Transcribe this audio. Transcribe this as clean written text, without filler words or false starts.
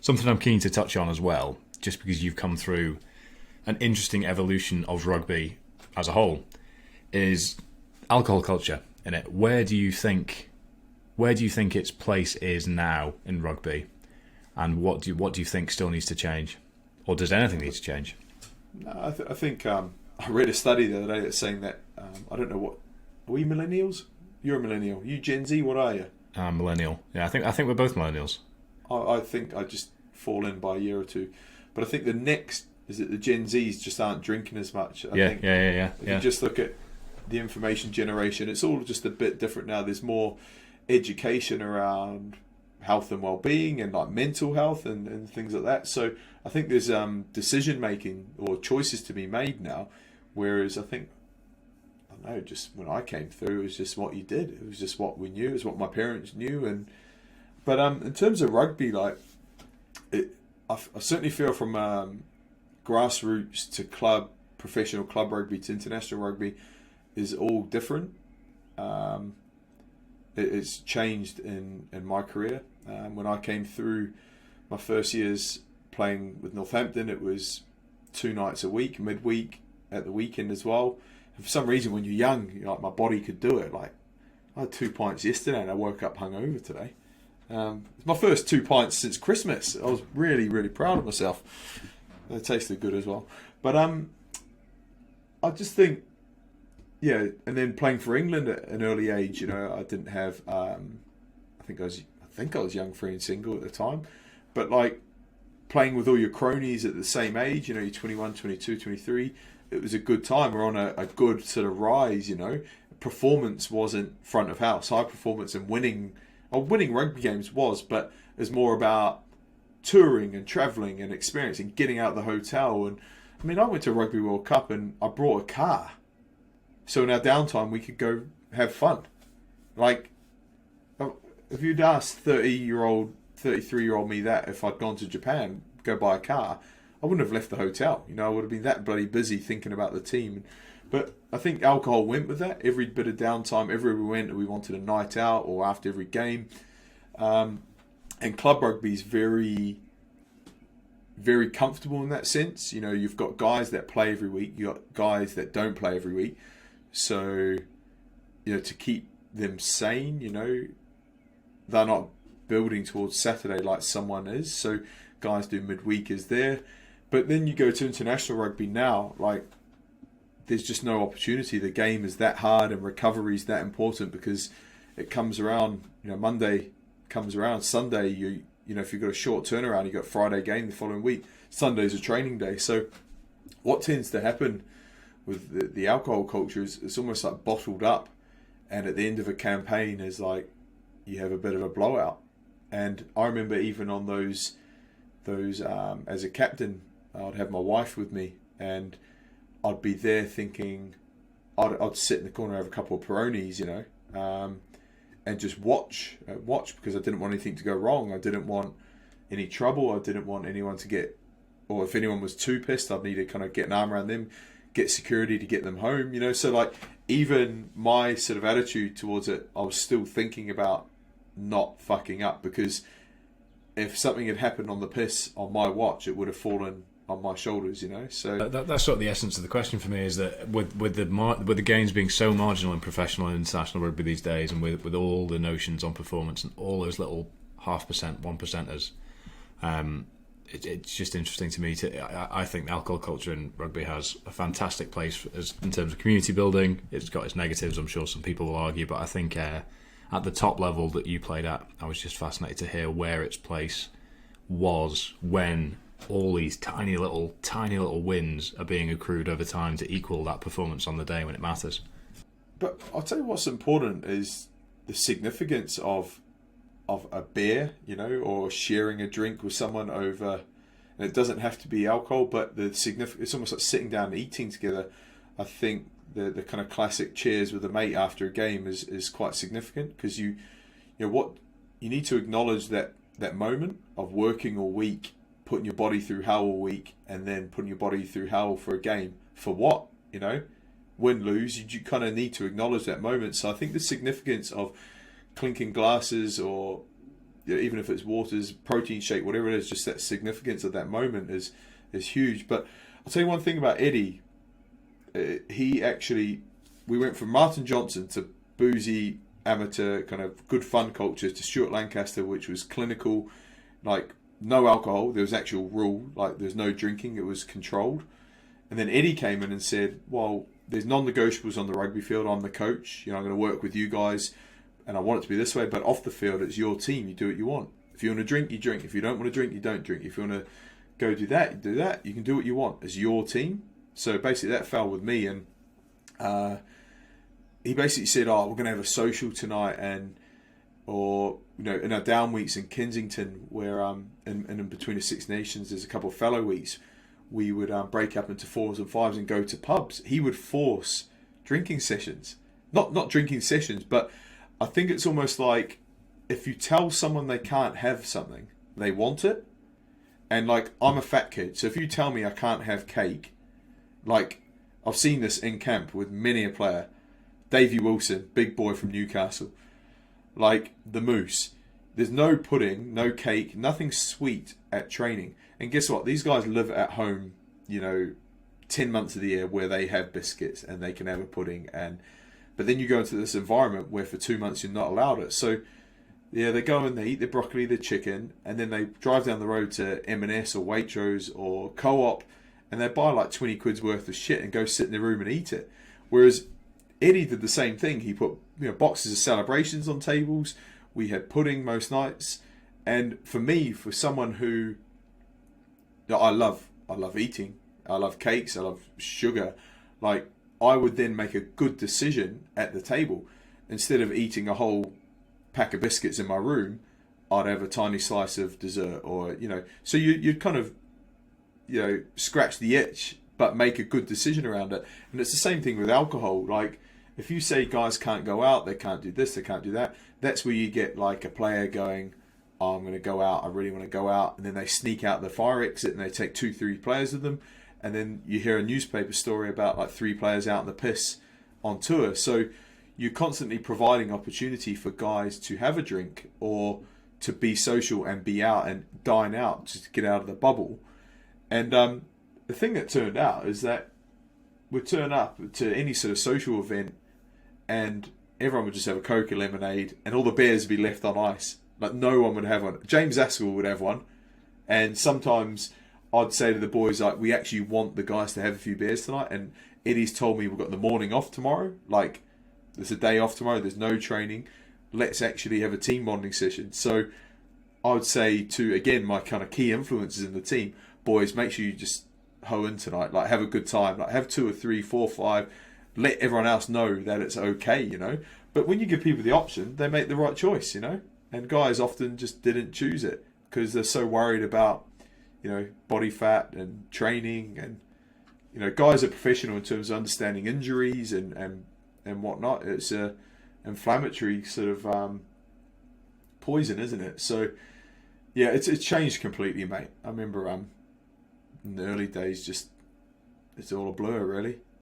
Something I'm keen to touch on as well, just because you've come through an interesting evolution of rugby as a whole, is alcohol culture in it. Where do you think its place is now in rugby, and what do you think still needs to change, or does anything need to change? No, I think I read a study the other day that's saying that I don't know what, are we millennials? You're a millennial. You Gen Z? What are you? I'm millennial. Yeah, I think we're both millennials. I think I just fall in by a year or two, but I think the next is that the Gen Zs just aren't drinking as much. I think Yeah. If you just look at the information generation, it's all just a bit different now. There's more education around health and well-being and like mental health and things like that. So I think there's decision making or choices to be made now, whereas I think, I don't know, just when I came through, it was just what you did. It was just what we knew. It was what my parents knew. But in terms of rugby, like I certainly feel from grassroots to club, professional club rugby to international rugby is all different. It's changed in my career. When I came through my first years playing with Northampton, it was 2 nights a week, midweek, at the weekend as well. And for some reason, when you're young, like my body could do it. Like I had 2 pints yesterday, and I woke up hungover today. It's my first 2 pints since Christmas. I was really, really proud of myself. They tasted good as well. But I just think, yeah, and then playing for England at an early age, I didn't have. I think I was young, free and single at the time, but like playing with all your cronies at the same age, you're 21, 22, 23. It was a good time. We're on a good sort of rise. Performance wasn't front of house. High performance and winning rugby games was, but it's more about touring and travelling and experiencing, getting out of the hotel. And I mean, I went to Rugby World Cup and I brought a car. So in our downtime, we could go have fun. Like, if you'd asked 30-year-old, 33-year-old me that if I'd gone to Japan, go buy a car, I wouldn't have left the hotel. I would have been that bloody busy thinking about the team. But I think alcohol went with that. Every bit of downtime, everywhere we went, we wanted a night out or after every game. And club rugby is very, very comfortable in that sense. You've got guys that play every week. You've got guys that don't play every week. So, to keep them sane, they're not building towards Saturday like someone is. So guys do midweek is there. But then you go to international rugby now, like there's just no opportunity. The game is that hard and recovery is that important because it comes around, Monday comes around, Sunday, if you've got a short turnaround, you've got Friday game the following week, Sunday's a training day. So what tends to happen with the alcohol culture is it's almost like bottled up. And at the end of a campaign is like, you have a bit of a blowout. And I remember even on those as a captain, I'd have my wife with me and I'd be there thinking, I'd sit in the corner, have a couple of Peronis, and just watch because I didn't want anything to go wrong. I didn't want any trouble. I didn't want anyone to get, or if anyone was too pissed, I'd need to kind of get an arm around them, get security to get them home, So like even my sort of attitude towards it, I was still thinking about not fucking up because if something had happened on the piss on my watch, it would have fallen on my shoulders, So that's sort of the essence of the question for me is that with the games being so marginal in professional and international rugby these days, and with all the notions on performance and all those little 0.5%, 1%ers, it's just interesting to me. I think alcohol culture in rugby has a fantastic place in terms of community building. It's got its negatives, I'm sure some people will argue, but I think at the top level that you played at, I was just fascinated to hear where its place was when all these tiny little wins are being accrued over time to equal that performance on the day when it matters. But I'll tell you what's important is the significance of a beer, or sharing a drink with someone over, and it doesn't have to be alcohol, but it's almost like sitting down and eating together. I think the kind of classic cheers with a mate after a game is quite significant because you need to acknowledge that moment of working all week, putting your body through hell all week, and then putting your body through hell for a game. For what? Win, lose, you kind of need to acknowledge that moment. So I think the significance of clinking glasses or even if it's waters, protein shake, whatever it is, just that significance of that moment is huge. But I'll tell you one thing about Eddie. We went from Martin Johnson to boozy, amateur, kind of good fun culture, to Stuart Lancaster, which was clinical, like no alcohol. There was actual rule, like there's no drinking. It was controlled. And then Eddie came in and said, well, there's non-negotiables on the rugby field. I'm the coach. I'm going to work with you guys, and I want it to be this way. But off the field, it's your team. You do what you want. If you want to drink, you drink. If you don't want to drink, you don't drink. If you want to go do that, you do that. You can do what you want. It's your team. So basically, that fell with me, and he basically said, "Oh, we're going to have a social tonight, or in our down weeks in Kensington, where in between the Six Nations, there's a couple of fellow weeks." We would break up into 4s and 5s and go to pubs. He would force drinking sessions. Not drinking sessions, but I think it's almost like if you tell someone they can't have something, they want it. And like, I'm a fat kid, so if you tell me I can't have cake, like I've seen this in camp with many a player. Davey Wilson, big boy from Newcastle. Like the Moose. There's no pudding, no cake, nothing sweet at training. And guess what? These guys live at home, 10 months of the year where they have biscuits and they can have a pudding. But then you go into this environment where for 2 months you're not allowed it. So, yeah, they go and they eat their broccoli, their chicken, and then they drive down the road to M&S or Waitrose or Co-op, and they buy like 20 quid's worth of shit and go sit in their room and eat it. Whereas Eddie did the same thing. He put boxes of celebrations on tables. We had pudding most nights. And for me, for someone who... I love eating. I love cakes. I love sugar. Like, I would then make a good decision at the table. Instead of eating a whole pack of biscuits in my room, I'd have a tiny slice of dessert, or So you'd kind of, scratch the itch, but make a good decision around it. And it's the same thing with alcohol. Like, if you say guys can't go out, they can't do this, they can't do that. That's where you get like a player going, oh, I'm going to go out, I really want to go out, and then they sneak out the fire exit and they take 2-3 players with them, and then you hear a newspaper story about like 3 players out in the piss on tour. So you're constantly providing opportunity for guys to have a drink or to be social and be out and dine out, just to get out of the bubble. And the thing that turned out is that we'd turn up to any sort of social event and everyone would just have a Coke or lemonade, and all the beers would be left on ice. Like, no one would have one. James Askell would have one. And sometimes I'd say to the boys, like, we actually want the guys to have a few beers tonight. And Eddie's told me we've got the morning off tomorrow. Like, there's a day off tomorrow. There's no training. Let's actually have a team bonding session. So I would say to, again, my kind of key influences in the team, boys, make sure you just hoe in tonight. Like, have a good time. Like, have 2 or 3, 4, 5. Let everyone else know that it's okay, But when you give people the option, they make the right choice, And guys often just didn't choose it because they're so worried about, body fat and training. And, guys are professional in terms of understanding injuries and whatnot. It's a inflammatory sort of poison, isn't it? So, yeah, it's changed completely, mate. I remember in the early days, just it's all a blur, really.